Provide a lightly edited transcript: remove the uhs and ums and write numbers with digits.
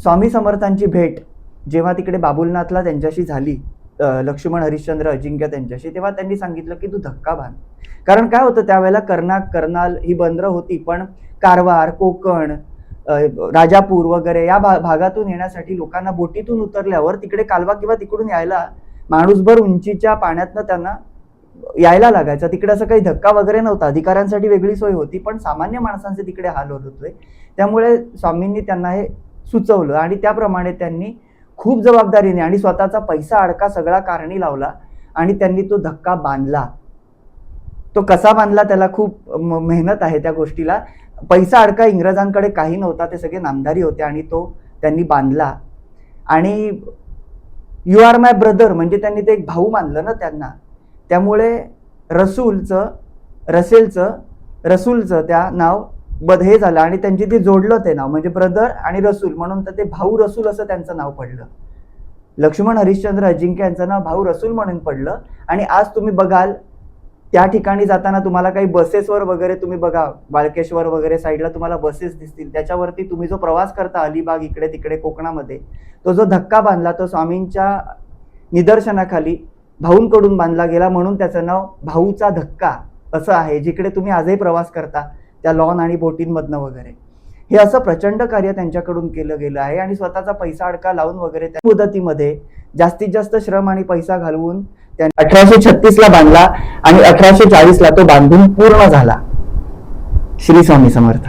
स्वामी समर्थांची भेट जेव्हा तिकडे बाबुलनाथला त्यांच्याशी झाली, लक्ष्मण हरिश्चंद्र अजिंक्य त्यांच्याशी, तेव्हा त्यांनी सांगितलं की तू धक्का बांध. कारण काय होतं त्यावेळेला कर्नाल ही बंदरं होती, पण कारवार, कोकण, राजापूर वगैरे या भागातून येण्यासाठी लोकांना बोटीतून उतरल्यावर तिकडे कालवा किंवा तिकडून यायला माणूसभर उंचीच्या पाण्यातनं त्यांना यायला लागायचं. तिकडे असं काही धक्का वगैरे नव्हता, अधिकाऱ्यांसाठी वेगळी सोय होती, पण सामान्य माणसांचे तिकडे हाल होत होते. त्यामुळे स्वामींनी त्यांना हे सुचवलं आणि त्याप्रमाणे त्यांनी खूप जबाबदारीने आणि स्वतःचा पैसा अडका सगळा कारणी लावला आणि त्यांनी तो धक्का बांधला. तो कसा बांधला त्याला खूप मेहनत आहे त्या गोष्टीला. पैसा अडका इंग्रजांकडे काही नव्हता, ते सगळे नामधारी होते आणि तो त्यांनी बांधला. आणि यू आर माय ब्रदर म्हणजे त्यांनी ते एक भाऊ मानलं ना त्यांना. त्यामुळे रसूलचं त्या नाव हे झालं आणि त्यांची ते जोडलं ते नाव, म्हणजे ब्रदर आणि रसूल म्हणून तर ते भाऊ रसूल असं त्यांचं नाव पडलं. लक्ष्मण हरिश्चंद्र अजिंक्य यांचं नाव भाऊ रसूल म्हणून पडलं. आणि आज तुम्ही बघाल त्या ठिकाणी जाताना तुम्हाला काही बसेसवर वगैरे तुम्ही बघा, बाळकेश्वर वगैरे साईडला तुम्हाला बसेस दिसतील, त्याच्यावरती तुम्ही जो प्रवास करता अलिबाग इकडे तिकडे कोकणामध्ये, तो जो धक्का बांधला तो स्वामींच्या निदर्शनाखाली भाऊंकडून बांधला गेला, म्हणून त्याचं नाव भाऊचा धक्का असं आहे. जिकडे तुम्ही आजही प्रवास करता त्या लॉन आणि बोटींमधनं वगैरे, हे असं प्रचंड कार्य त्यांच्याकडून केलं गेलं आहे. आणि स्वतःचा पैसा अडका लावून वगैरे त्या मुदतीमध्ये जास्तीत जास्त श्रम आणि पैसा घालवून 1836 ला बांधला आणि 1840 ला तो बांधून पूर्ण झाला. श्री स्वामी समर्थ.